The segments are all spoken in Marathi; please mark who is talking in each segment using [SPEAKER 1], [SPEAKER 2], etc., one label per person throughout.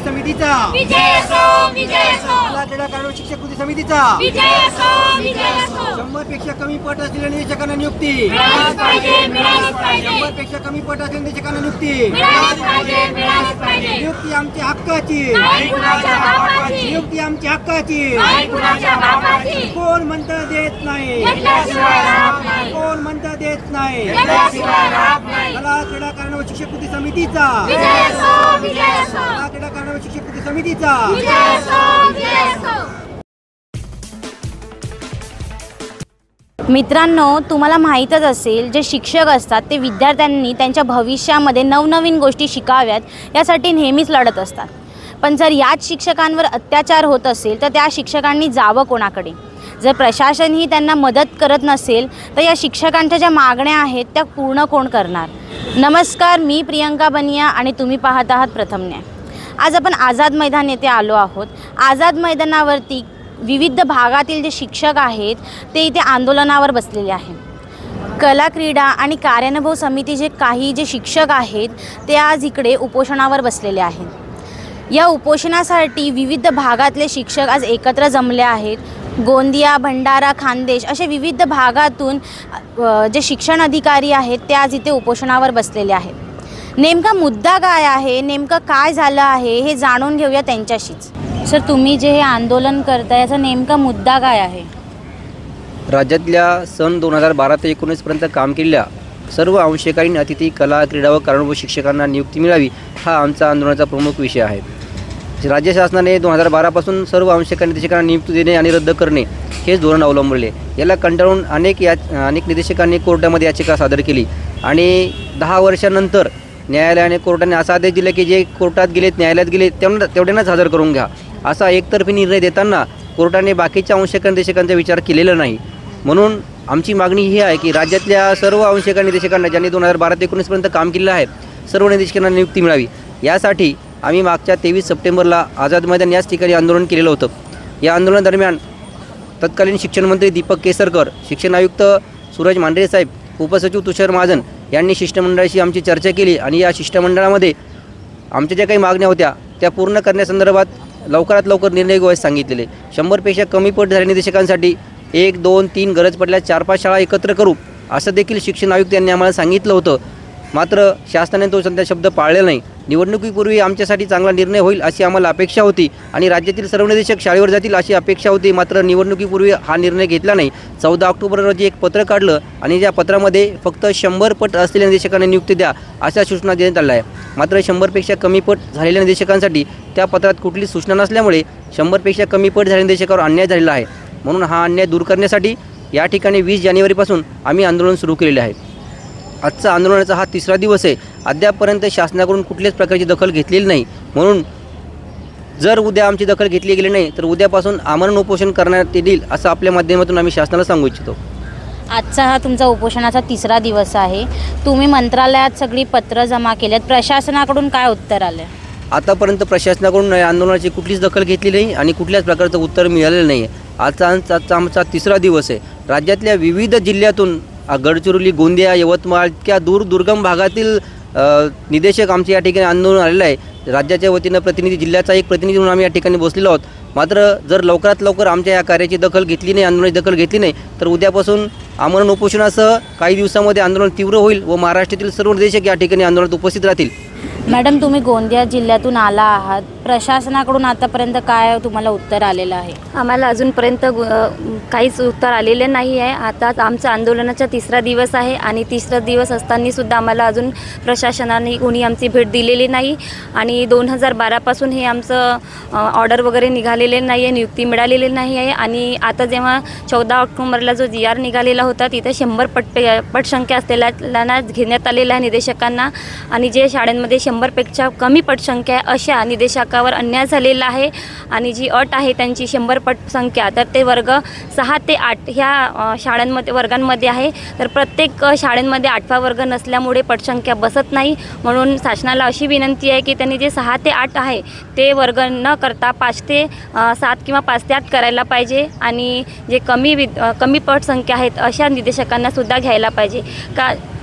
[SPEAKER 1] समितीचा
[SPEAKER 2] विजय असो, विजय असो.
[SPEAKER 1] जिल्हा क्रीडा कार्यालय शिक्षक कृती समितीचा
[SPEAKER 2] विजय असो, विजय असो.
[SPEAKER 1] 100 पेक्षा कमी पट असलेल्या निरीक्षकांना नियुक्ती
[SPEAKER 2] मिळालीच पाहिजे, मिळालीच पाहिजे.
[SPEAKER 1] 100 पेक्षा कमी पट असलेल्या निरीक्षकांना नियुक्ती
[SPEAKER 2] मिळालीच पाहिजे, मिळालीच पाहिजे.
[SPEAKER 1] नियुक्ती आमच्या हक्काची
[SPEAKER 2] नाही कुणाच्या बापाची,
[SPEAKER 1] नियुक्ती आमच्या हक्काची
[SPEAKER 2] नाही कुणाच्या बापाची.
[SPEAKER 1] कोण म्हणतं देत नाही
[SPEAKER 2] घेतल्याशिवाय राहत नाही,
[SPEAKER 1] कोण म्हणतं देत नाही
[SPEAKER 2] घेतल्याशिवाय राहत नाही.
[SPEAKER 1] जिल्हा क्रीडा कार्यालय शिक्षक कृती समितीचा
[SPEAKER 2] विजय असो, विजय असो.
[SPEAKER 1] जिल्हा क्रीडा कार्यालय शिक्षक कृती समितीचा
[SPEAKER 2] विजय असो, विजय असो.
[SPEAKER 3] मित्रांनो, तुम्हाला माहीतच असेल, जे शिक्षक असतात ते विद्यार्थ्यांनी त्यांच्या भविष्यामध्ये नवनवीन गोष्टी शिकाव्यात यासाठी नेहमीच लढत असतात. पण जर याच शिक्षकांवर अत्याचार होत असेल तर त्या शिक्षकांनी जावं कोणाकडे? जर प्रशासनही त्यांना मदत करत नसेल तर या शिक्षकांच्या ज्या मागण्या आहेत त्या पूर्ण कोण करणार? नमस्कार, मी प्रियंका बनिया आणि तुम्ही पाहत आहात प्रथम न्याय. आज आपण आझाद मैदान येथे आलो आहोत. आझाद मैदानावरती विविध भागातील जे शिक्षक आहेत ते इथे आंदोलनावर बसलेले आहेत. कला क्रीडा आणि कार्यानुभव समितीचे काही जे शिक्षक आहेत ते आज इकडे उपोषणावर बसलेले आहेत. या उपोषणासाठी विविध भागातले शिक्षक आज एकत्र जमले आहेत. गोंदिया, भंडारा, खानदेश असे विविध भागातून जे शिक्षण अधिकारी आहेत ते आज इथे उपोषणावर बसलेले आहेत. नेमका मुद्दा काय आहे, नेमकं काय झालं आहे हे जाणून घेऊया त्यांच्याशीच. सर, तुम्ही जे हे आंदोलन करताय याचा नेमका मुद्दा काय आहे?
[SPEAKER 4] राज्यातल्या सन 2012 ते 19पर्यंत काम केलेल्या सर्व अंशकालीन अतिथी, कला, क्रीडा व कार्यानुभव शिक्षकांना नियुक्ती मिळावी हा आमचा आंदोलनाचा प्रमुख विषय आहे. राज्य शासनाने 2012 पासून सर्व अंशकालीन निर्देशकांना नियुक्ती देणे आणि रद्द करणे हेच धोरण अवलंबले. याला कंटाळून अनेक निर्देशकांनी कोर्टामध्ये याचिका सादर केली आणि 10 वर्षानंतर न्यायालयाने कोर्टाने असा आदेश दिला की जे कोर्टात गेलेत, न्यायालयात गेले तेवढ्यांनाच हजर करून घ्या. असा एकतर्फी निर्णय देताना कोर्टाने बाकीच्या अंशकालीन निर्देशकांचा विचार केलेला नाही. म्हणून आमची मागणी ही आहे की राज्यातल्या सर्व अंशकालीन निर्देशकांना ज्यांनी 2012 ते 19पर्यंत काम केलेलं आहे सर्व निर्देशकांना नियुक्ती मिळावी. यासाठी आम्ही मागच्या 23 सप्टेंबरला आझाद मैदान याच ठिकाणी आंदोलन केलेलं होतं. या आंदोलनादरम्यान तत्कालीन शिक्षण मंत्री दीपक केसरकर, शिक्षण आयुक्त सूरज मांढरे साहेब, उपसचिव तुषार महाजन यांनी शिष्टमंडळाशी आमची चर्चा केली आणि या शिष्टमंडळामध्ये आमच्या ज्या काही मागण्या होत्या त्या पूर्ण करण्यासंदर्भात लवकरात लवकर निर्णय घेण्यास सांगितलेले. 100 पेक्षा कमी पट झालेल्या निर्देशकांसाठी 1, 2, 3 गरज पडल्यास 4-5 शाळा एकत्र करू असं देखील शिक्षण आयुक्त यांनी आम्हाला सांगितलं होतं. मात्र शासनाने तो सध्या शब्द पाळलेला नाही. निवडणुकीपूर्वी आमच्यासाठी चांगला निर्णय होईल अशी आम्हाला अपेक्षा होती आणि राज्यातील सर्व निर्देशक शाळेवर जातील अशी अपेक्षा होती. मात्र निवडणुकीपूर्वी हा निर्णय घेतला नाही. 14 ऑक्टोबर रोजी एक पत्र काढलं आणि त्या पत्रामध्ये फक्त 100 पट असलेल्या निर्देशकांना नियुक्ती द्या अशा सूचना देण्यात आल्या आहे. मात्र 100 पेक्षा कमी पट झालेल्या निर्देशकांसाठी त्या पत्रात कुठलीच सूचना नसल्यामुळे 100 पेक्षा कमी पट झालेल्या निर्देशकावर अन्याय झालेला आहे. म्हणून हा अन्याय दूर करण्यासाठी या ठिकाणी 20 जानेवारीपासून आम्ही आंदोलन सुरू केलेले आहे. आजचा आंदोलनाचा हा 3रा दिवस आहे. अद्यापपर्यंत शासनाकडून कुठल्याच प्रकारची दखल घेतलेली नाही. म्हणून जर उद्या आमची दखल घेतली गेली नाही तर उद्यापासून आमरण उपोषण करण्यात येईल असं आपल्या माध्यमातून आम्ही शासनाला सांगू इच्छितो.
[SPEAKER 3] आजचा हा तुमचा उपोषणाचा 3रा दिवस आहे. तुम्ही मंत्रालयात सगळी पत्र जमा केलेत, प्रशासनाकडून काय उत्तर आलं?
[SPEAKER 4] आतापर्यंत प्रशासनाकडून या आंदोलनाची कुठलीच दखल घेतली नाही आणि कुठल्याच प्रकारचं उत्तर मिळालेलं नाही आहे. आजचा आमचा 3रा दिवस आहे. राज्यातल्या विविध जिल्ह्यातून गडचिरोली, गोंदिया, यवतमाळ इतक्या दुर्गम भागातील निदेशक आमच्या या ठिकाणी आंदोलन आलेलं आहे. राज्याच्या वतीनं प्रतिनिधी, जिल्ह्याचा एक प्रतिनिधी म्हणून आम्ही या ठिकाणी बसलेलो आहोत. मात्र जर लवकरात लवकर आमच्या या कार्याची दखल घेतली नाही, आंदोलनाची दखल घेतली नाही तर उद्यापासून आमरण उपोषणासह काही दिवसामध्ये आंदोलन तीव्र होईल व महाराष्ट्रातील सर्व निदेशक या ठिकाणी आंदोलनात उपस्थित राहतील.
[SPEAKER 3] मॅडम, तुम्ही गोंदिया जिल्ह्यातून आला आहात. प्रशासनाकडून आतापर्यंत काय तुम्हाला उत्तर आलेलं आहे?
[SPEAKER 5] आम्हाला अजूनपर्यंत काहीच उत्तर आलेले नाही आहे. आता आमचा आंदोलनाचा 3रा दिवस आहे आणि 3रा दिवस असतानासुद्धा आम्हाला अजून प्रशासनाने कोणी आमची भेट दिलेली नाही आणि 2012 पासून हे आमचं ऑर्डर वगैरे निघालेले नाही आहे, नियुक्ती मिळालेली नाही आहे. आणि आता जेव्हा 14 ऑक्टोबरला जो GR निघालेला होता तिथे 100 पटसंख्या असलेल्यांना घेण्यात आलेला आहे निदेशकांना आणि जे शाळांमध्ये 100 पेक्षा कमी पटसंख्या अशा निदेशकावर अन्याय झालेला आहे. आणि जी अट आहे त्यांची 100 पटसंख्या तर ते वर्ग 6 ते 8 ह्या शाळांमध्ये वर्गांमध्ये आहे. तर प्रत्येक शाळांमध्ये 8वा वर्ग नसल्यामुळे पटसंख्या बसत नाही. म्हणून शासनाला अशी विनंती आहे की त्यांनी जे 6 ते 8 आहे ते वर्ग न करता 5 ते 7 किंवा 5 ते 8 करायला पाहिजे आणि जे कमी पटसंख्या आहेत अशा निदेशकांना सुद्धा घ्यायला पाहिजे.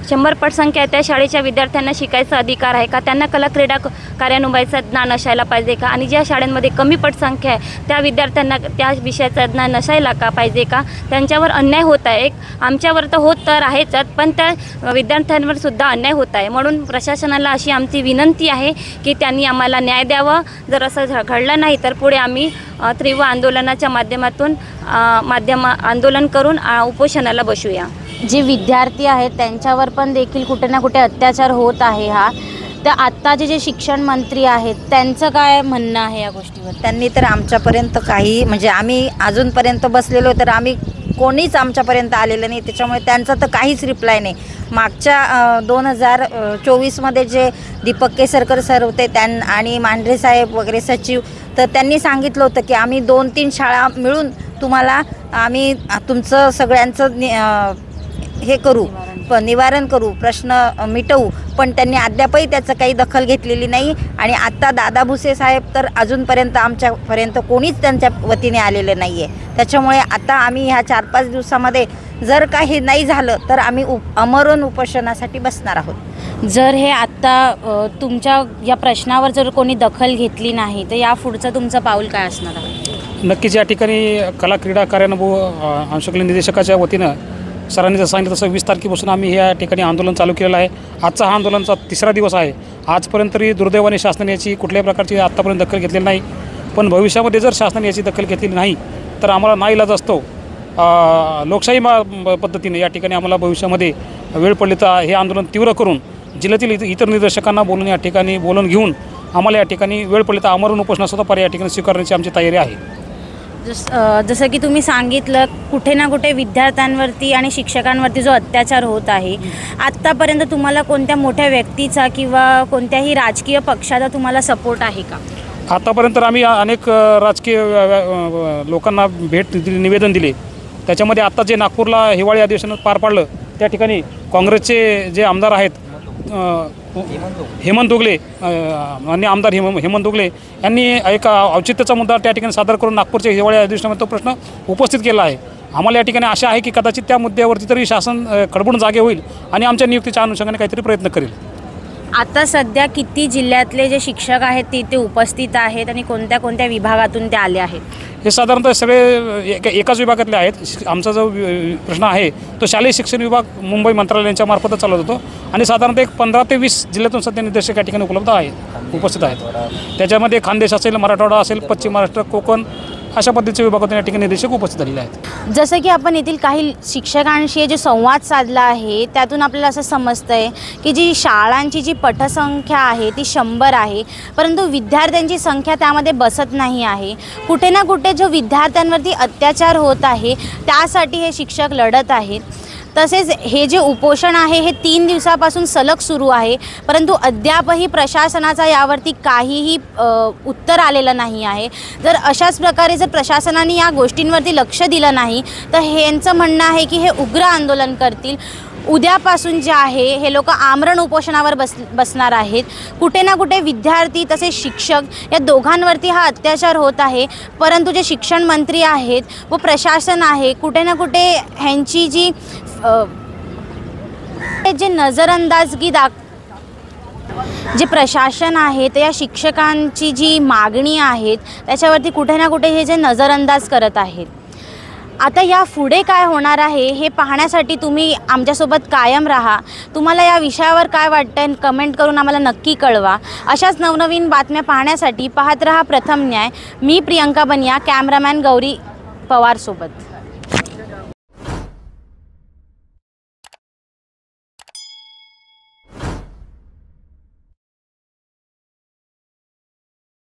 [SPEAKER 5] 100 पटसंख्या आहे त्या शाळेच्या विद्यार्थ्यांना शिकायचा अधिकार आहे का? त्यांना कला क्रीडा कार्यान्वयनाचं ज्ञान असायला पाहिजे का? आणि ज्या शाळांमध्ये कमी पटसंख्या आहे त्या विद्यार्थ्यांना त्या विषयाचं ज्ञान नसायला का पाहिजे का? त्यांच्यावर अन्याय होत आहे. एक आमच्यावर तर होत तर आहेच, पण त्या विद्यार्थ्यांवर सुद्धा अन्याय होत आहे. म्हणून प्रशासनाला अशी आमची विनंती आहे की त्यांनी आम्हाला न्याय द्यावा. जर असं घडलं नाही तर पुढे आम्ही तीव्र आंदोलनाच्या माध्यमातून आंदोलन करून उपोषणाला बसूया.
[SPEAKER 3] जे विद्यार्थी आहेत त्यांच्यावर पण देखील कुठे ना कुठे अत्याचार होत आहे. तर आत्ताचे जे शिक्षण मंत्री आहेत त्यांचं काय म्हणणं आहे या गोष्टीवर?
[SPEAKER 6] त्यांनी तर आमच्यापर्यंत काही म्हणजे आम्ही अजूनपर्यंत बसलेलो तर आम्ही कोणीच आमच्यापर्यंत आलेलं नाही. त्याच्यामुळे त्यांचा तर काहीच रिप्लाय नाही. मागच्या 2024मध्ये जे दीपक केसरकर सर होते आणि मांढरे साहेब वगैरे सचिव, तर त्यांनी सांगितलं होतं की आम्ही 2-3 शाळा मिळून तुम्हाला आम्ही तुमचं सगळ्यांचं हे करू, निवारण करू, प्रश्न मिटवू. पण त्यांनी अद्यापही त्याचं काही दखल घेतलेली नाही. आणि आत्ता दादा भुसे साहेब तर अजूनपर्यंत आमच्यापर्यंत कोणीच त्यांच्या वतीने आलेलं नाही आहे. त्याच्यामुळे आता आम्ही ह्या 4-5 दिवसामध्ये जर काही नाही झालं तर आम्ही आमरण उपोषणासाठी बसणार आहोत.
[SPEAKER 3] जर हे आत्ता तुमच्या या प्रश्नावर जर कोणी दखल घेतली नाही तर या पुढचं तुमचं पाऊल काय असणार आहे?
[SPEAKER 7] नक्कीच या ठिकाणी कला क्रीडा कार्यानुभव अंशकला निर्देशकाच्या वतीनं सरांनी जसं सांगितलं तसं 20 तारखेपासून आम्ही या ठिकाणी आंदोलन चालू केलेलं आहे. आजचा हा आंदोलनाचा 3रा दिवस आहे. आजपर्यंत तरी दुर्दैवाने शासनाने याची कुठल्याही प्रकारची आत्तापर्यंत दखल घेतलेली नाही. पण भविष्यामध्ये जर शासनाने याची दखल घेतलेली नाही तर आम्हाला नाईलाज असतो लोकशाही पद्धतीने या ठिकाणी आम्हाला भविष्यामध्ये वेळ पडली तर हे आंदोलन तीव्र करून जिल्ह्यातील इतर निर्देशकांना बोलून या ठिकाणी बोलून घेऊन आम्हाला या ठिकाणी वेळ पडली तर आमरण उपोषणासुद्धा पर्याय या ठिकाणी स्वीकारण्याची आमची तयारी आहे.
[SPEAKER 3] जसं की तुम्ही सांगितलं कुठे ना कुठे विद्यार्थ्यांवरती आणि शिक्षकांवरती जो अत्याचार होत आहे, आत्तापर्यंत तुम्हाला कोणत्या मोठ्या व्यक्तीचा किंवा कोणत्याही राजकीय पक्षाचा तुम्हाला सपोर्ट आहे का?
[SPEAKER 7] आतापर्यंत आम्ही अनेक राजकीय लोकांना भेट दिली, निवेदन दिले. त्याच्यामध्ये आत्ता जे नागपूरला हिवाळी अधिवेशन पार पाडलं त्या ठिकाणी काँग्रेसचे जे आमदार आहेत हेमंत दोगले आणि आमदार हेमंत दोगले यांनी एक औचित्याचा मुद्दा त्या ठिकाणी सादर करून नागपूरच्या हिवाळी अधिवेशनामध्ये तो प्रश्न उपस्थित केला आहे. आम्हाला या ठिकाणी आशा आहे की कदाचित त्या मुद्द्यावरती तरी शासन खडबडून जागे होईल आणि आमच्या नियुक्तीच्या अनुषंगाने काहीतरी प्रयत्न करेल.
[SPEAKER 3] आता सध्या किती जिल्ह्यातले जे शिक्षक आहेत ते उपस्थित आहेत आणि कोणत्या कोणत्या विभागातून ते आले आहेत?
[SPEAKER 7] हे साधारणतः सगळे एकाच विभागातले आहेत. आमचा जो प्रश्न आहे तो शालेय शिक्षण विभाग मुंबई मंत्रालयांच्या मार्फतच चालवत होतो आणि साधारणतः एक 15 ते 20 जिल्ह्यातून सध्या निर्देशक या ठिकाणी उपस्थित आहेत. त्याच्यामध्ये खानदेश असेल, मराठवाडा असेल, पश्चिम महाराष्ट्र, कोकण अशा पद्धतीचे विभागातून या ठिकाणी निर्देशक उपस्थित झालेले आहेत.
[SPEAKER 3] जसं की आपण येथील काही शिक्षकांशी जे संवाद साधला आहे त्यातून आपल्याला असं समजतं आहे की जी शाळांची जी पटसंख्या आहे ती 100 आहे, परंतु विद्यार्थ्यांची संख्या त्यामध्ये बसत नाही आहे. कुठे ना कुठे जो विद्यार्थ्यांवरती अत्याचार होत आहे त्यासाठी हे शिक्षक लढत आहेत. तसेच हे जे उपोषण आहे हे 3 दिवसापासून सलग सुरू आहे, परंतु अद्यापही प्रशासनाचा यावरती काहीही उत्तर आलेलं नाही आहे. जर अशाच प्रकारे जर प्रशासनाने या गोष्टींवरती लक्ष दिलं नाही तर यांचं म्हणणं आहे की हे उग्र आंदोलन करतील. उद्यापासून जे आहे हे लोक आमरण उपोषणावर बसणार आहेत. कुठे ना कुठे विद्यार्थी तसेच शिक्षक या दोघांवरती हा अत्याचार होत आहे, परंतु जे शिक्षण मंत्री आहेत व प्रशासन आहे कुठे ना कुठे ह्यांची जी जे नजरअंदाजगी जे प्रशासन आहे ते या शिक्षकांची जी मागणी आहेत त्याच्यावरती कुठे ना कुठे हे जे नजरअंदाज करत आहेत. आता या पुढे काय होणार आहे हे पाहण्यासाठी तुम्ही आमच्यासोबत कायम राहा. तुम्हाला या विषयावर काय वाटतं कमेंट करून आम्हाला नक्की कळवा. अशाच नवनवीन बातम्या पाहण्यासाठी पाहत रहा प्रथम न्याय. मी प्रियंका बनिया, कॅमेरामॅन गौरी पवारसोबत.